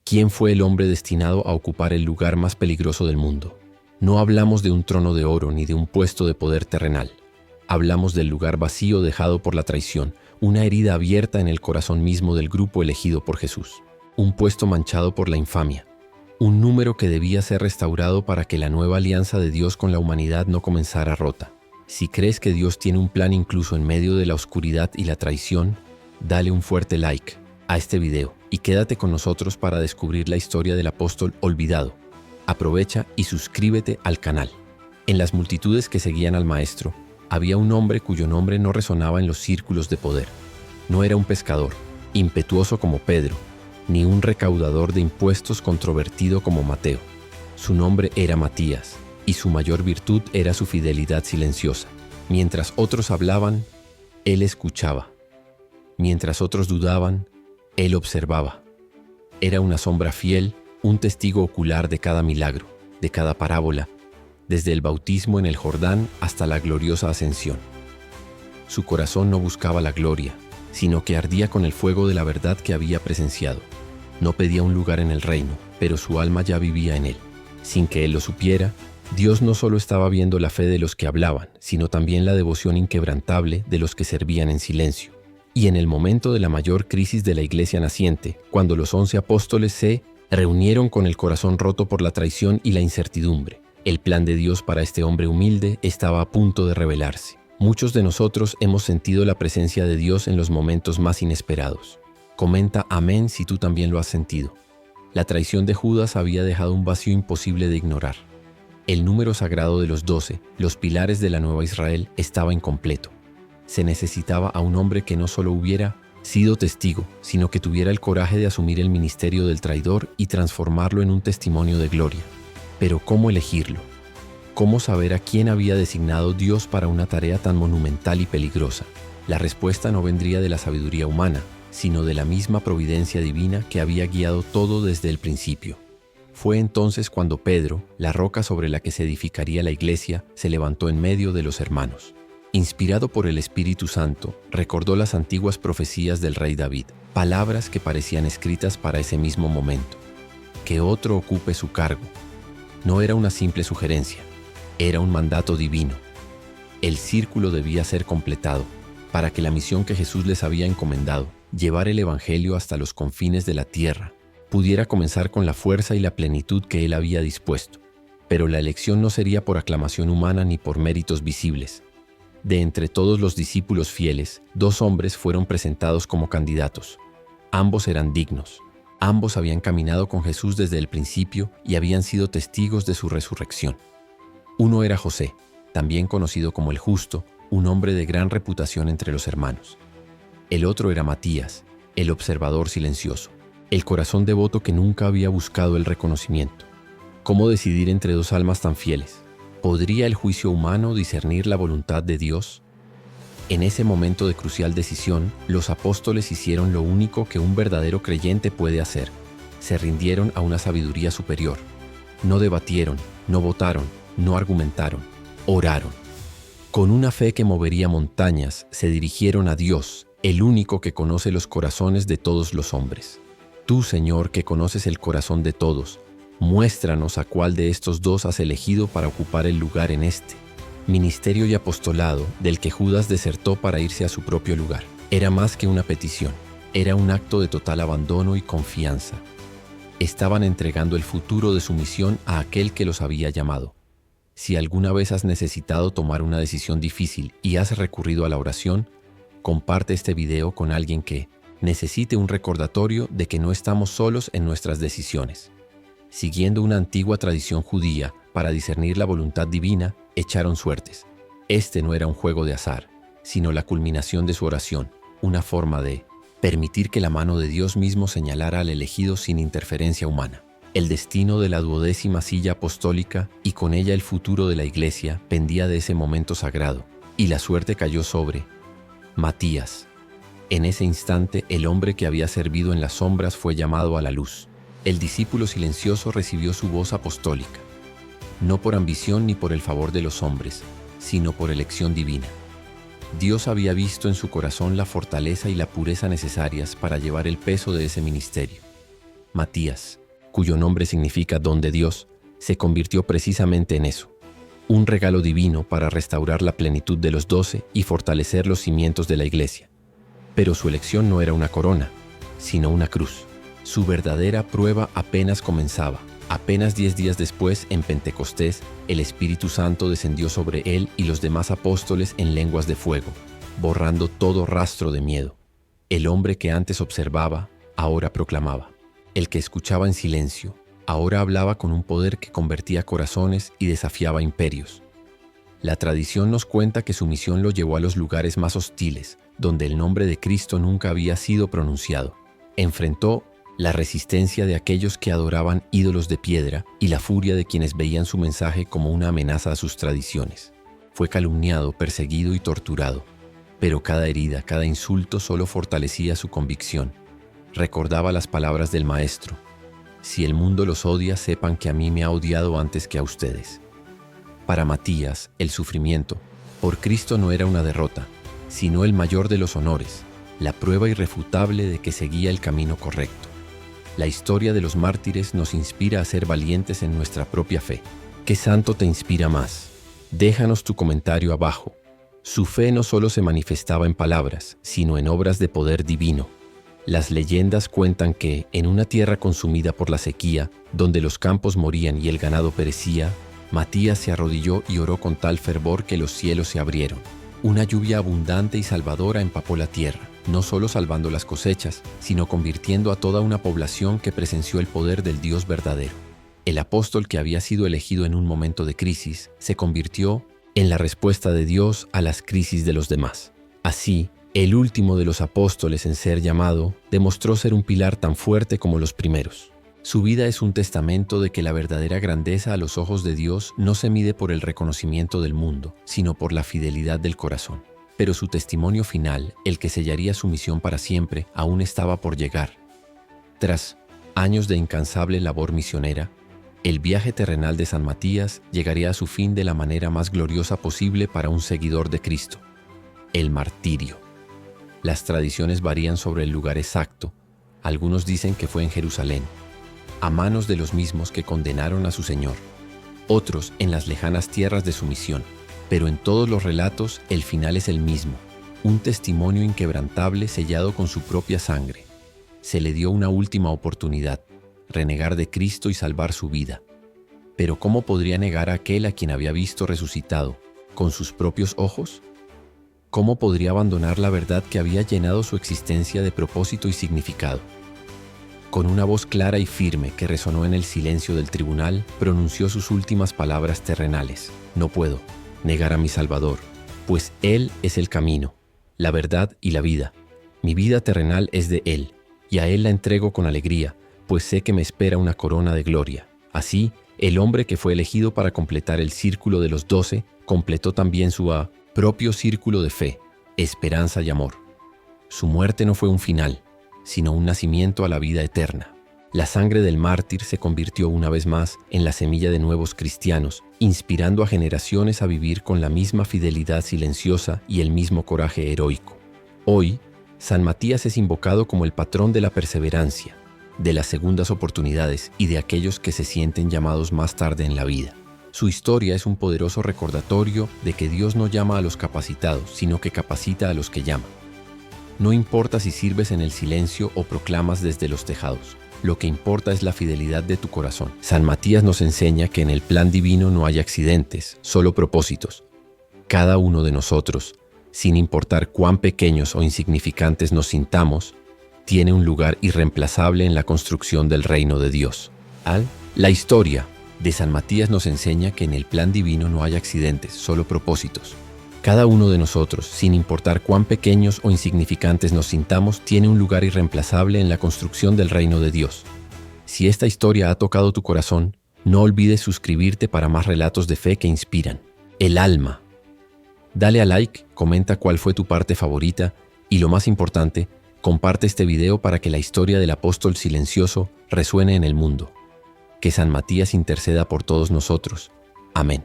¿Quién fue el hombre destinado a ocupar el lugar más peligroso del mundo? No hablamos de un trono de oro ni de un puesto de poder terrenal. Hablamos del lugar vacío dejado por la traición, una herida abierta en el corazón mismo del grupo elegido por Jesús. Un puesto manchado por la infamia. Un número que debía ser restaurado para que la nueva alianza de Dios con la humanidad no comenzara rota. Si crees que Dios tiene un plan incluso en medio de la oscuridad y la traición, dale un fuerte like a este video y quédate con nosotros para descubrir la historia del apóstol olvidado. Aprovecha y suscríbete al canal. En las multitudes que seguían al maestro, había un hombre cuyo nombre no resonaba en los círculos de poder. No era un pescador, impetuoso como Pedro, ni un recaudador de impuestos controvertido como Mateo. Su nombre era Matías, y su mayor virtud era su fidelidad silenciosa. Mientras otros hablaban, él escuchaba. Mientras otros dudaban, él observaba. Era una sombra fiel, un testigo ocular de cada milagro, de cada parábola, desde el bautismo en el Jordán hasta la gloriosa ascensión. Su corazón no buscaba la gloria, sino que ardía con el fuego de la verdad que había presenciado. No pedía un lugar en el reino, pero su alma ya vivía en él. Sin que él lo supiera, Dios no solo estaba viendo la fe de los que hablaban, sino también la devoción inquebrantable de los que servían en silencio. Y en el momento de la mayor crisis de la iglesia naciente, cuando los 11 apóstoles se reunieron con el corazón roto por la traición y la incertidumbre, el plan de Dios para este hombre humilde estaba a punto de revelarse. Muchos de nosotros hemos sentido la presencia de Dios en los momentos más inesperados. Comenta amén si tú también lo has sentido. La traición de Judas había dejado un vacío imposible de ignorar. El número sagrado de los 12, los pilares de la nueva Israel, estaba incompleto. Se necesitaba a un hombre que no solo hubiera sido testigo, sino que tuviera el coraje de asumir el ministerio del traidor y transformarlo en un testimonio de gloria. Pero ¿cómo elegirlo? ¿Cómo saber a quién había designado Dios para una tarea tan monumental y peligrosa? La respuesta no vendría de la sabiduría humana, sino de la misma providencia divina que había guiado todo desde el principio. Fue entonces cuando Pedro, la roca sobre la que se edificaría la iglesia, se levantó en medio de los hermanos. Inspirado por el Espíritu Santo, recordó las antiguas profecías del rey David, palabras que parecían escritas para ese mismo momento. Que otro ocupe su cargo. No era una simple sugerencia, era un mandato divino. El círculo debía ser completado para que la misión que Jesús les había encomendado, llevar el Evangelio hasta los confines de la tierra, pudiera comenzar con la fuerza y la plenitud que él había dispuesto. Pero la elección no sería por aclamación humana ni por méritos visibles. De entre todos los discípulos fieles, 2 hombres fueron presentados como candidatos. Ambos eran dignos. Ambos habían caminado con Jesús desde el principio y habían sido testigos de su resurrección. Uno era José, también conocido como el Justo, un hombre de gran reputación entre los hermanos. El otro era Matías, el observador silencioso, el corazón devoto que nunca había buscado el reconocimiento. ¿Cómo decidir entre 2 almas tan fieles? ¿Podría el juicio humano discernir la voluntad de Dios? En ese momento de crucial decisión, los apóstoles hicieron lo único que un verdadero creyente puede hacer. Se rindieron a una sabiduría superior. No debatieron, no votaron, no argumentaron, oraron. Con una fe que movería montañas, se dirigieron a Dios, el único que conoce los corazones de todos los hombres. Tú, Señor, que conoces el corazón de todos, muéstranos a cuál de estos 2 has elegido para ocupar el lugar en este ministerio y apostolado del que Judas desertó para irse a su propio lugar. Era más que una petición, era un acto de total abandono y confianza. Estaban entregando el futuro de su misión a aquel que los había llamado. Si alguna vez has necesitado tomar una decisión difícil y has recurrido a la oración, comparte este video con alguien que necesite un recordatorio de que no estamos solos en nuestras decisiones. Siguiendo una antigua tradición judía para discernir la voluntad divina, echaron suertes. Este no era un juego de azar, sino la culminación de su oración, una forma de permitir que la mano de Dios mismo señalara al elegido sin interferencia humana. El destino de la 12ª silla apostólica y con ella el futuro de la iglesia pendía de ese momento sagrado, y la suerte cayó sobre Matías. En ese instante, el hombre que había servido en las sombras fue llamado a la luz. El discípulo silencioso recibió su voz apostólica, no por ambición ni por el favor de los hombres, sino por elección divina. Dios había visto en su corazón la fortaleza y la pureza necesarias para llevar el peso de ese ministerio. Matías, cuyo nombre significa don de Dios, se convirtió precisamente en eso. Un regalo divino para restaurar la plenitud de los 12 y fortalecer los cimientos de la iglesia. Pero su elección no era una corona, sino una cruz. Su verdadera prueba apenas comenzaba. Apenas 10 días después, en Pentecostés, el Espíritu Santo descendió sobre él y los demás apóstoles en lenguas de fuego, borrando todo rastro de miedo. El hombre que antes observaba, ahora proclamaba. El que escuchaba en silencio, ahora hablaba con un poder que convertía corazones y desafiaba imperios. La tradición nos cuenta que su misión lo llevó a los lugares más hostiles, donde el nombre de Cristo nunca había sido pronunciado. Enfrentó la resistencia de aquellos que adoraban ídolos de piedra y la furia de quienes veían su mensaje como una amenaza a sus tradiciones. Fue calumniado, perseguido y torturado, pero cada herida, cada insulto solo fortalecía su convicción. Recordaba las palabras del Maestro: si el mundo los odia, sepan que a mí me ha odiado antes que a ustedes. Para Matías, el sufrimiento por Cristo no era una derrota, sino el mayor de los honores, la prueba irrefutable de que seguía el camino correcto. La historia de los mártires nos inspira a ser valientes en nuestra propia fe. ¿Qué santo te inspira más? Déjanos tu comentario abajo. Su fe no solo se manifestaba en palabras, sino en obras de poder divino. Las leyendas cuentan que, en una tierra consumida por la sequía, donde los campos morían y el ganado perecía, Matías se arrodilló y oró con tal fervor que los cielos se abrieron. Una lluvia abundante y salvadora empapó la tierra, no solo salvando las cosechas, sino convirtiendo a toda una población que presenció el poder del Dios verdadero. El apóstol que había sido elegido en un momento de crisis se convirtió en la respuesta de Dios a las crisis de los demás. Así, el último de los apóstoles en ser llamado demostró ser un pilar tan fuerte como los primeros. Su vida es un testamento de que la verdadera grandeza a los ojos de Dios no se mide por el reconocimiento del mundo, sino por la fidelidad del corazón. Pero su testimonio final, el que sellaría su misión para siempre, aún estaba por llegar. Tras años de incansable labor misionera, el viaje terrenal de San Matías llegaría a su fin de la manera más gloriosa posible para un seguidor de Cristo: el martirio. Las tradiciones varían sobre el lugar exacto. Algunos dicen que fue en Jerusalén, a manos de los mismos que condenaron a su Señor, otros en las lejanas tierras de su misión, pero en todos los relatos el final es el mismo, un testimonio inquebrantable sellado con su propia sangre. Se le dio una última oportunidad: renegar de Cristo y salvar su vida. Pero ¿cómo podría negar a aquel a quien había visto resucitado con sus propios ojos? ¿Cómo podría abandonar la verdad que había llenado su existencia de propósito y significado? Con una voz clara y firme que resonó en el silencio del tribunal, pronunció sus últimas palabras terrenales: no puedo negar a mi Salvador, pues Él es el camino, la verdad y la vida. Mi vida terrenal es de Él, y a Él la entrego con alegría, pues sé que me espera una corona de gloria. Así, el hombre que fue elegido para completar el círculo de los 12, completó también su propio círculo de fe, esperanza y amor. Su muerte no fue un final, sino un nacimiento a la vida eterna. La sangre del mártir se convirtió una vez más en la semilla de nuevos cristianos, inspirando a generaciones a vivir con la misma fidelidad silenciosa y el mismo coraje heroico. Hoy, San Matías es invocado como el patrón de la perseverancia, de las segundas oportunidades y de aquellos que se sienten llamados más tarde en la vida. Su historia es un poderoso recordatorio de que Dios no llama a los capacitados, sino que capacita a los que llama. No importa si sirves en el silencio o proclamas desde los tejados. Lo que importa es la fidelidad de tu corazón. San Matías nos enseña que en el plan divino no hay accidentes, solo propósitos. Cada uno de nosotros, sin importar cuán pequeños o insignificantes nos sintamos, tiene un lugar irreemplazable en la construcción del reino de Dios. La historia de San Matías nos enseña que en el plan divino no hay accidentes, solo propósitos. Cada uno de nosotros, sin importar cuán pequeños o insignificantes nos sintamos, tiene un lugar irreemplazable en la construcción del reino de Dios. Si esta historia ha tocado tu corazón, no olvides suscribirte para más relatos de fe que inspiran. El alma. Dale a like, comenta cuál fue tu parte favorita y, lo más importante, comparte este video para que la historia del apóstol silencioso resuene en el mundo. Que San Matías interceda por todos nosotros. Amén.